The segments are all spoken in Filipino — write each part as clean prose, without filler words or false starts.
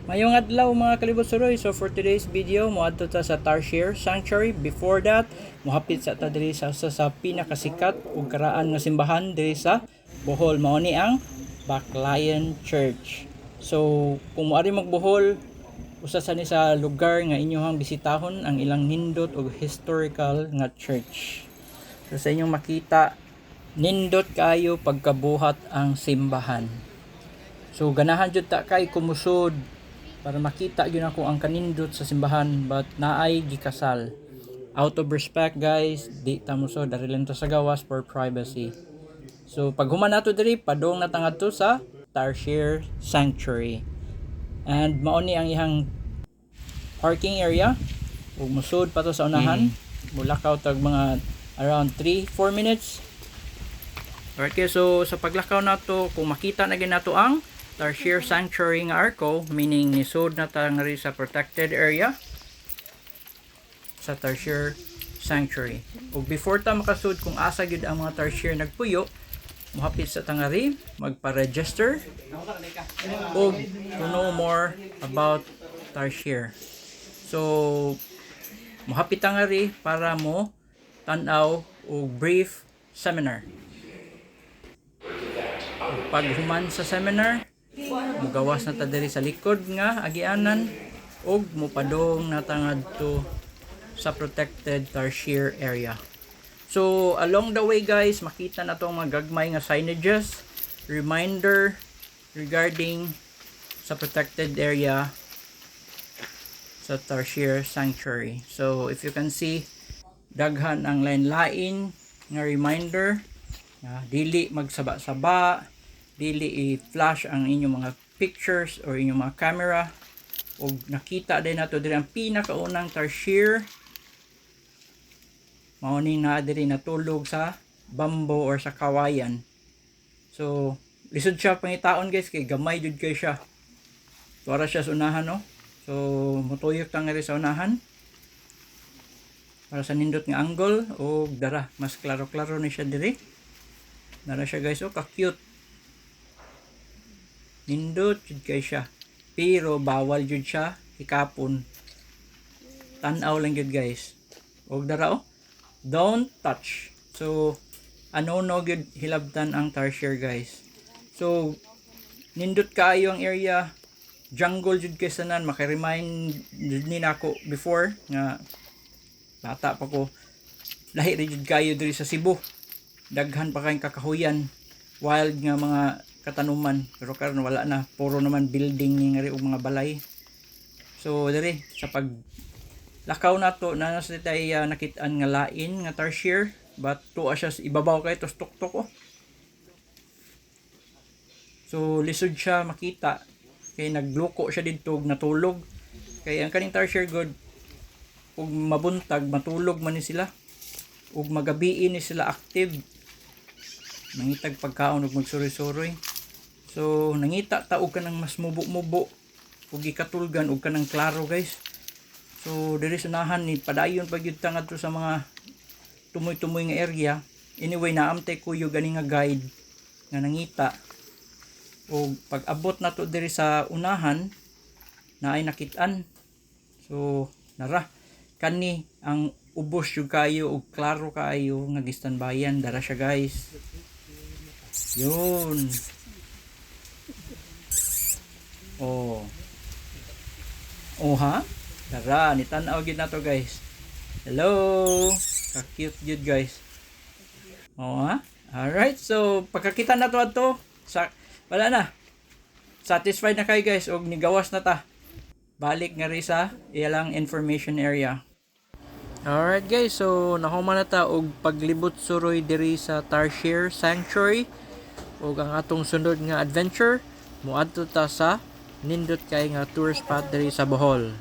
Mayong adlaw mga kalibot suroy. So for today's video, moadto ta sa Tarsier Sanctuary. Before that, mohapit sa ta diri sa usa sa pinakasikat ug karaan nga simbahan diri sa Bohol. Mao ni ang Baclayan Church. So kung moari magbohol, usa sa ni sa lugar nga inyohang bisitahon ang ilang nindot ug historical nga church. So sa inyong makita, nindot kayo pagkabuhat ang simbahan. So ganahan jud ta kay kumusod para makita gyud ako ang kanindot sa simbahan, but naay gikasal. Out of respect guys, di ta musod dari lang to sa gawas for privacy. So pag human nato diri, padong natangad to sa Tarsier Sanctuary. And mao ni ang ihang parking area. Ug musod pa to sa unahan. Mulakaw tag mga around 3-4 minutes. Okay, so sa paglakaw nato, kung makita na gyud nato ang Tarsier Sanctuary nga arko, meaning nisod na tangari sa protected area sa Tarsier Sanctuary. Ug before ta makasud kung asa gyud ang mga Tarsier nagpuyo, mohapit sa tangari, magpa-register ug to know more about Tarsier. So mohapit tangari para mo tan-aw og brief seminar. Pag human sa seminar, mugawas na ta diri sa likod nga agianan ug mopadong natangad to sa protected Tarsier area. So along the way guys, makita na tong mga gagmay nga signages, reminder regarding sa protected area sa Tarsier Sanctuary. So if you can see, daghan ang lain-lain nga reminder na dili magsaba-saba, dili i-flash ang inyong mga pictures or inyong mga camera. O nakita din nato diri ang pinakaunang Tarsier. Mao ni na diri natulog sa bamboo or sa kawayan. So lisod siya pangitaon guys, kay gamay jud kay siya. Para siya sa unahan, no. So motuyok tang eri sa unahan para sa nindot nga angle o dara mas klaro-klaro ni siya diri. Nara siya guys, oh ka-cute. Nindot jud kay siya. Pero bawal jud siya ikapon. Tan-aw lang jud guys. Og dara, oh, don't touch. So ano no gyud hilabtan ang Tarsier guys. So nindot kaayo ang area, jungle jud kay sanan. Maka-remind jud ni nako before nga bata pa ko, lahi rin jud kayo diri sa Cebu. Daghan pa kayong kakahuyan, wild nga mga katanuman, pero karon wala na, puro naman building ni ngari og mga balay. So diri sa pag lakaw nato na sa tay nakit-an nga lain nga Tarsier, but tuwa siya sa ibabaw kay tos tuktok, oh. So lisod siya makita kay nagluko siya didto natulog. Kay ang kaning Tarsier god, ug mabuntag matulog man ni sila, ug magabi ni sila active, nangitag pagkaon ug magsuroy-suroy. So nangita ta og kanang mas mubo-mubo ug gikatulgan og kanang klaro guys. So diri sa unahan ni padayon pag yud ngadto sa mga tumoy-tumoy nga area. Anyway, naamtay ko yung gani nga guide nga nangita. O pag abot nato diri sa unahan, naay nakit-an. So nara kani ang ubos yung kayo ug klaro kayo nga gistanbayan. Dara siya guys. Yun. Oh. Oh ha? Dara, nitan-aw gid nato guys. Hello. Ka-cute gid guys. Oh ha? Alright, so pagkakita na to ato, sa wala na. Satisfied na kayo guys og nigawas na ta. Balik nga ri sa ilang information area. Alright guys, so nahuman na ta og paglibot suroy diri sa Tarsier Sanctuary. Og ang atong sunod nga adventure, moadto ta sa nindot kay nga tour spot diri sa Bohol.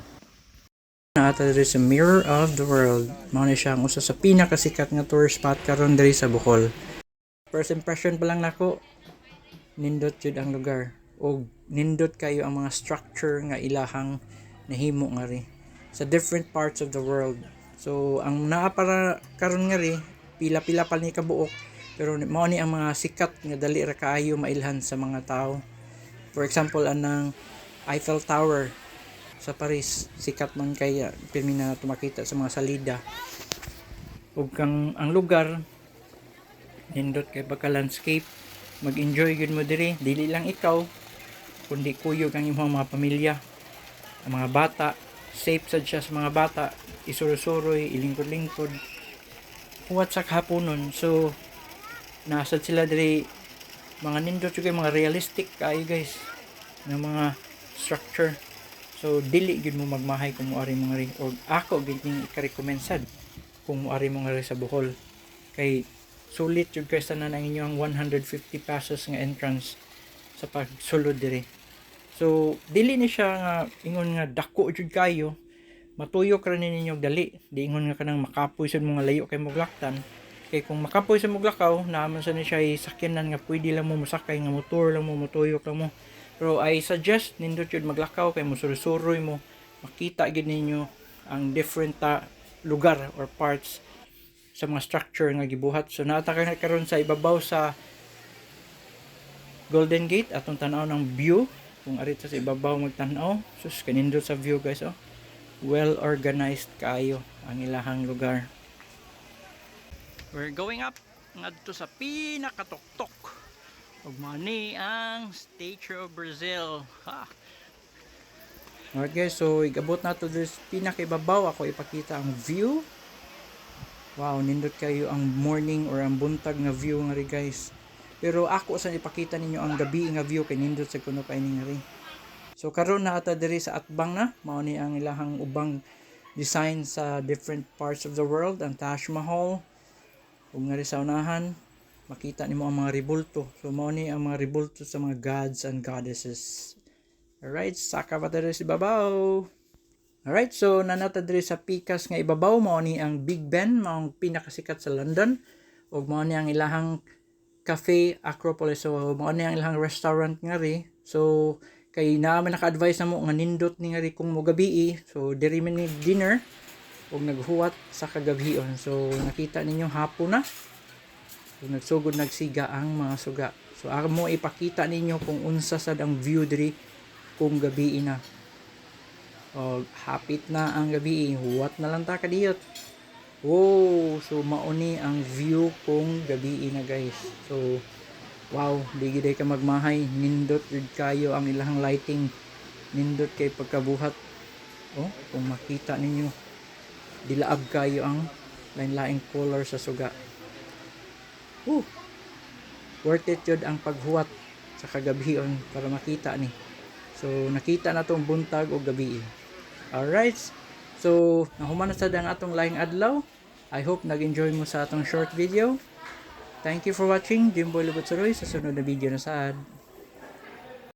Naata diri sa Mirror of the World. Mao ni siya ang usa sa pinakasikat nga tour spot karon diri sa Bohol. First impression pa lang nako, nindot jud ang lugar. Og nindot kayo ang mga structure nga ilahang nahimo nga ri sa different parts of the world. So ang naa para karon nga ri, pila-pila pa ni kabuok, pero mao ni ang mga sikat nga dali ra kaayo mailhan sa mga tao. For example, anang Eiffel Tower sa Paris. Sikat man kaya pirmi na tumakita sa mga salida. Ug kang ang lugar nindot kay pagka landscape, mag-enjoy gud mo diri, dili lang ikaw kundi kuyog ang imong mga pamilya, ang mga bata, safe sad siya sa mga bata, isuroy-suroy, ilingkod-lingkod, huwat sa kahaponon. So nasad sila diri, mga nindot yung mga realistic kayo guys ng mga structure. So dili gud mo magmahay kung moari mo ngari, or ako gid ning ika-recommend sad kung moari mo ngari sa Bohol, kay sulit yung guys na ang inyong 150 pesos nga entrance sa pagsulod dire. So dili ni siya nga ingon nga dako jud kayo, matuyok ra ninyo dali, di ingon nga kanang makapoy sa mga layo kay Muglaktan. Kay kung makapoy sa Muglakaw, naman sa ni siya sakyanan nga pwede lang mo masakay nga motor lang mo, matuyok lang mo. Pero I suggest nindot jud Maglakaw kay musuroy-suroy mo, makita gid ninyo ang different lugar or parts sa mga structure nga gibuhat. So naata ka karon sa ibabaw sa Golden Gate atong tan-aw ng view. Kung arit sa ibabaw magtan-aw, sus kanindot sa view guys, oh. Well organized kayo ang ilahang lugar. We're going up ngadto sa pinakatuktok ug mani ang Statue of Brazil. Ha. Alright guys, so igabot na to this pinakaibabaw. Ako ipakita ang view. Wow, nindot kayo ang morning or ang buntag nga view nga ri guys. Pero ako sa ipakita ninyo ang gabi nga view kay nindot sa kuno kay ning ri. So karon na ata diri sa atbang na, mao ni ang ilahang ubang design sa different parts of the world, ang Taj Mahal. Ug nga ri sa unahan, makita nimo ang mga rebulto. So mao ni ang mga rebulto sa mga gods and goddesses. Alright, saka pa diri sa babaw. Alright, so nanata diri sa pikas nga ibabaw, mao ni ang Big Ben, mao ang pinakasikat sa London, ug mao ni ang ilahang Cafe Acropolis. So mao ni ang ilahang restaurant nga ri. So kay naman naka-advise na mo nga nindot ni nga ri kung mo gabi, so diri man ni dinner ug naghuwat sa kagabion. So nakita ninyo hapon na, ug nagsugod nagsiga ang mga suga. So ako mo ipakita ninyo kung unsa sad ang view diri kung gabi na. O hapit na ang gabi, huwat na lang ta kadiyot. Wow, so mauni ang view kung gabi na guys. So wow, di gid ka magmahay, nindot jud kayo ang ilahang lighting, nindot kay pagkabuhat. Oh, kung makita ninyo, dilaab kayo ang lain-laing color sa suga. Worth it jud ang paghuwat sa kagabion para makita ni. So nakita na tong buntag o gabi. Alright, so nahuman na sad ang atong laing adlaw. I hope nag-enjoy mo sa atong short video. Thank you for watching. Jimboy Lubot Suroy sa sunod na video na sad.